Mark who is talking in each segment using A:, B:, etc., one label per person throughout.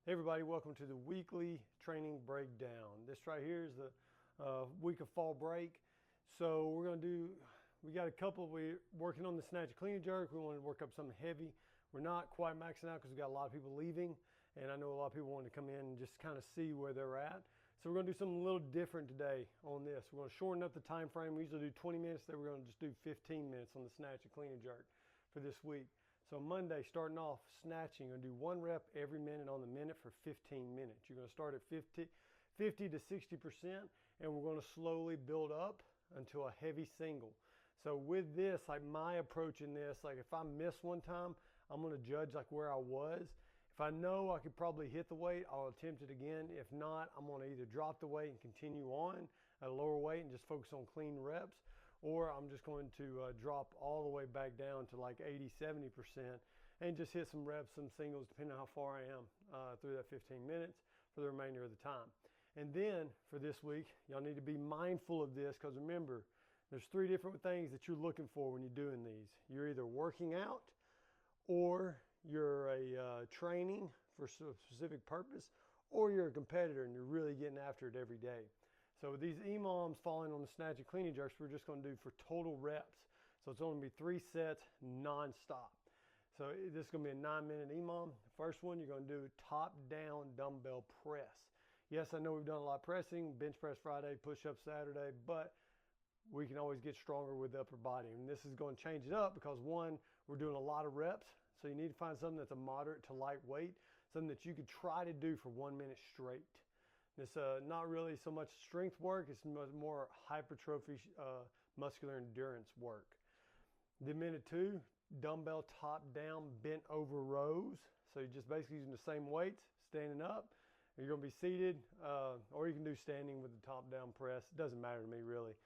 A: Hey everybody, welcome to the weekly training breakdown. This right here is the week of fall break. So we got a couple, we're working on the snatch and clean and jerk. We want to work up something heavy. We're not quite maxing out because we got a lot of people leaving. And I know a lot of people want to come in and just kind of see where they're at. So we're going to do something a little different today on this. We're going to shorten up the time frame. We usually do 20 minutes. Then we're going to just do 15 minutes on the snatch and clean and jerk for this week. So Monday, starting off snatching, you're going to do 1 rep every minute on the minute for 15 minutes. You're going to start at 50 to 60%, and we're going to slowly build up until a heavy single. So with this, like my approach in this, like if I miss one time, I'm going to judge like where I was. If I know I could probably hit the weight, I'll attempt it again. If not, I'm going to either drop the weight and continue on at a lower weight and just focus on clean reps, or I'm just going to drop all the way back down to like 80, 70% and just hit some reps, some singles, depending on how far I am through that 15 minutes for the remainder of the time. And then for this week, y'all need to be mindful of this because remember, there's 3 different things that you're looking for when you're doing these. You're either working out or you're a training for a specific purpose, or you're a competitor and you're really getting after it every day. So with these EMOMs falling on the snatch and clean and jerks, we're just going to do for total reps. So it's only going to be 3 sets non-stop. So this is going to be a 9-minute EMOM. The first one, you're going to do top-down dumbbell press. Yes, I know we've done a lot of pressing, bench press Friday, push-up Saturday, but we can always get stronger with the upper body. And this is going to change it up because one, we're doing a lot of reps. So you need to find something that's a moderate to lightweight, something that you could try to do for 1 minute straight. It's not really so much strength work, it's more hypertrophy, muscular endurance work. Then minute 2, dumbbell top down bent over rows. So you're just basically using the same weights, standing up. You're going to be seated, or you can do standing with the top down press. It doesn't matter to me really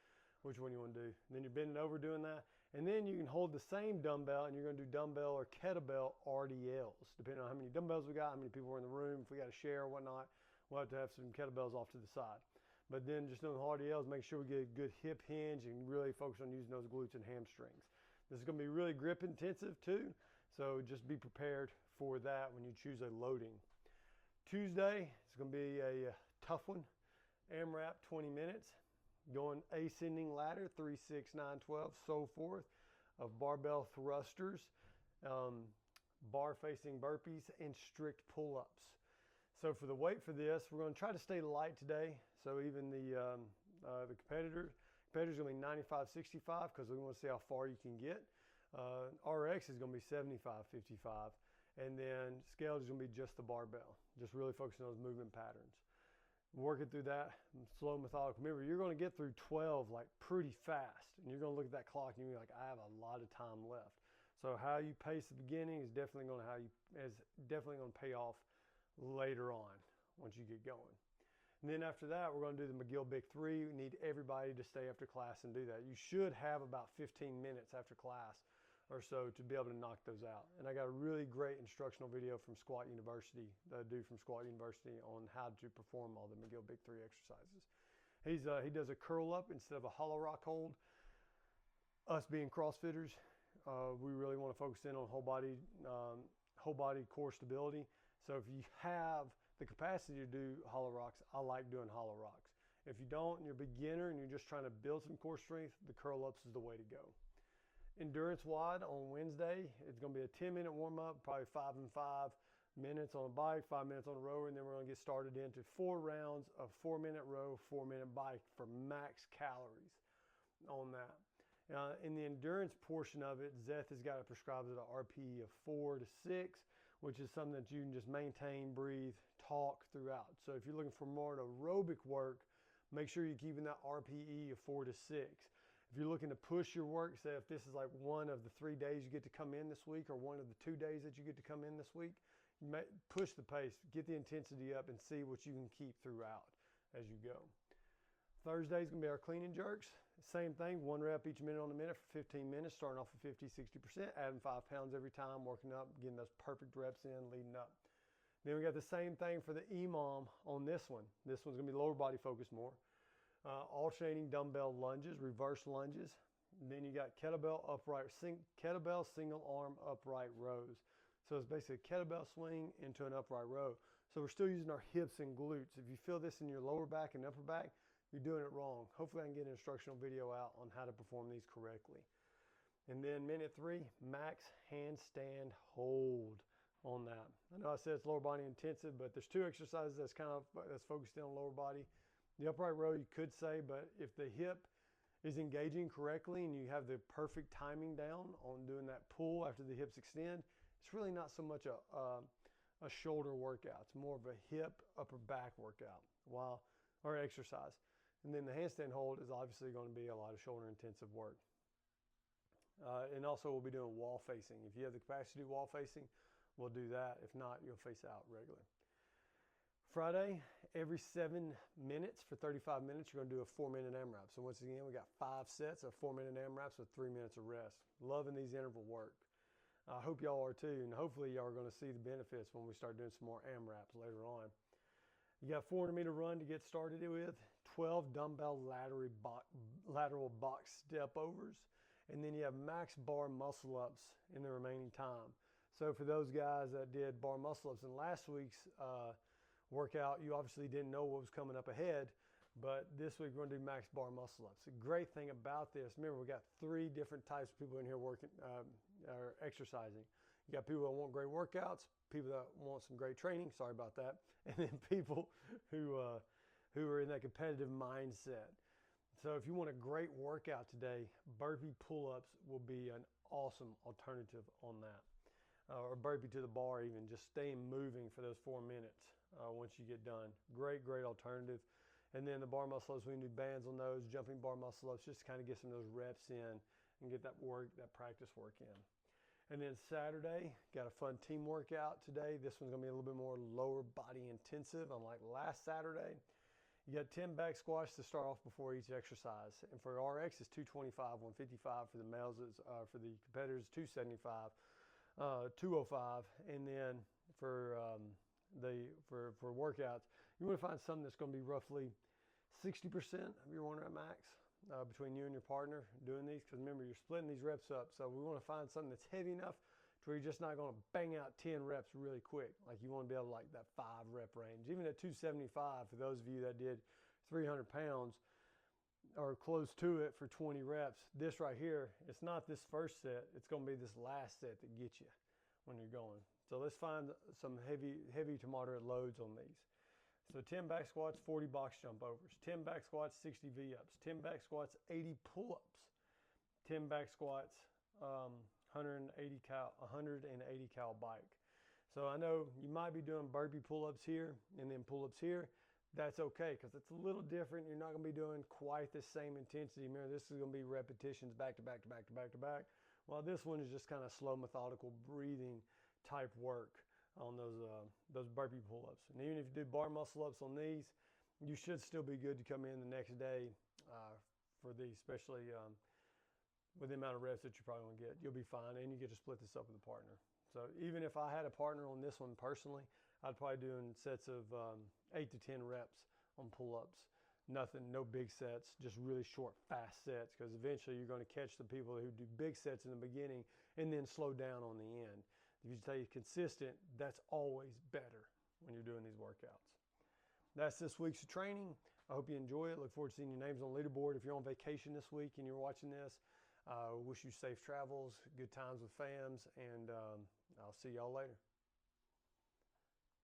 A: which one you want to do. And then you're bending over doing that. And then you can hold the same dumbbell and you're going to do dumbbell or kettlebell RDLs, depending on how many dumbbells we got, how many people are in the room, if we got to share or whatnot. We'll have to have some kettlebells off to the side. But then just doing the RDLs, make sure we get a good hip hinge and really focus on using those glutes and hamstrings. This is going to be really grip intensive too. So just be prepared for that when you choose a loading. Tuesday, it's going to be a tough one. AMRAP 20 minutes. Going ascending ladder, 3, 6, 9, 12, so forth, of barbell thrusters, bar facing burpees, and strict pull-ups. So for the weight for this, we're going to try to stay light today. So even the competitor's going to be 95-65 because we want to see how far you can get. RX is going to be 75-55. And then scaled is going to be just the barbell, just really focusing on those movement patterns. Working through that slow, methodical. Remember, you're going to get through 12 like pretty fast, and you're going to look at that clock and you're like, I have a lot of time left. So how you pace at the beginning is definitely going to pay off later on once you get going. And then after that, we're going to do the McGill Big 3. We need everybody to stay after class and do that. You should have about 15 minutes after class or so to be able to knock those out. And I got a really great instructional video from Squat University, the dude from Squat University, on how to perform all the McGill Big 3 exercises. He does a curl up instead of a hollow rock hold. Us being CrossFitters, we really want to focus in on whole body core stability. So if you have the capacity to do hollow rocks, I like doing hollow rocks. If you don't and you're a beginner and you're just trying to build some core strength, the curl ups is the way to go. Endurance WOD on Wednesday, it's going to be a 10-minute warm-up, probably 5 and 5 minutes on a bike, 5 minutes on a rower, and then we're going to get started into 4 rounds of 4-minute row, 4-minute bike for max calories on that. In the endurance portion of it, Zeth has got it prescribed at an RPE of 4 to 6, which is something that you can just maintain, breathe, talk throughout. So if you're looking for more aerobic work, make sure you're keeping that RPE of 4 to 6. If you're looking to push your work, say if this is like one of the 3 days you get to come in this week or one of the 2 days that you get to come in this week, you may push the pace, get the intensity up and see what you can keep throughout as you go. Thursday is going to be our clean and jerks. Same thing, 1 rep each minute on the minute for 15 minutes, starting off at 50, 60%, adding 5 pounds every time, working up, getting those perfect reps in, leading up. Then we got the same thing for the EMOM on this one. This one's going to be lower body focused more. Alternating dumbbell lunges, reverse lunges. And then you got kettlebell single arm upright rows. So it's basically a kettlebell swing into an upright row. So we're still using our hips and glutes. If you feel this in your lower back and upper back, you're doing it wrong. Hopefully I can get an instructional video out on how to perform these correctly. And then minute 3, max handstand hold on that. I know I said it's lower body intensive, but there's 2 exercises that's focused in on lower body. The upright row you could say, but if the hip is engaging correctly and you have the perfect timing down on doing that pull after the hips extend, it's really not so much a shoulder workout. It's more of a hip, upper back workout or exercise. And then the handstand hold is obviously going to be a lot of shoulder intensive work. And also we'll be doing wall facing. If you have the capacity to do wall facing, we'll do that. If not, you'll face out regularly. Friday, every 7 minutes for 35 minutes, you're going to do a 4-minute AMRAP. So once again, we got 5 sets of 4-minute AMRAPs with 3 minutes of rest. Loving these interval work. I hope y'all are too, and hopefully y'all are going to see the benefits when we start doing some more AMRAPs later on. You got 400-meter run to get started with, 12 dumbbell lateral box step overs, and then you have max bar muscle ups in the remaining time. So for those guys that did bar muscle ups in last week's workout, you obviously didn't know what was coming up ahead, but this week we're going to do max bar muscle ups. The great thing about this, remember we got 3 different types of people in here working or exercising. You got people that want great workouts, people that want some great training, sorry about that, and then people who are in that competitive mindset. So if you want a great workout today, burpee pull-ups will be an awesome alternative on that. Or burpee to the bar even, just staying moving for those 4 minutes once you get done. Great alternative. And then the bar muscle-ups, we can do bands on those, jumping bar muscle-ups, just to kind of get some of those reps in and get that practice work in. And then Saturday, got a fun team workout today. This one's gonna be a little bit more lower body intensive, unlike last Saturday. You got 10 back squats to start off before each exercise. And for RX, it's 225, 155. For the males, for the competitors, 275, 205. And then for workouts, you want to find something that's going to be roughly 60% of your 1 rep max between you and your partner doing these. Because remember, you're splitting these reps up. So we want to find something that's heavy enough to where you're just not going to bang out 10 reps really quick. Like you want to be able to like that 5 rep range. Even at 275, for those of you that did 300 pounds or close to it for 20 reps, this right here, it's not this first set. It's going to be this last set that gets you when you're going. So let's find some heavy to moderate loads on these. So 10 back squats, 40 box jump overs, 10 back squats, 60 V-ups, 10 back squats, 80 pull-ups, 10 back squats, 180 cal bike. So I know you might be doing burpee pull-ups here and then pull-ups here. That's okay, because it's a little different. You're not going to be doing quite the same intensity. Remember, this is going to be repetitions back to back to back to back to back. While this one is just kind of slow, methodical breathing type work on those burpee pull-ups. And even if you do bar muscle-ups on these, you should still be good to come in the next day for these, especially with the amount of reps that you're probably going to get. You'll be fine, and you get to split this up with a partner. So even if I had a partner on this one personally, I'd probably doing sets of 8 to 10 reps on pull-ups. Nothing, no big sets, just really short, fast sets, because eventually you're going to catch the people who do big sets in the beginning and then slow down on the end. If you stay consistent, that's always better when you're doing these workouts. That's this week's training. I hope you enjoy it. Look forward to seeing your names on the leaderboard. If you're on vacation this week and you're watching this, wish you safe travels, good times with fams, and I'll see y'all later.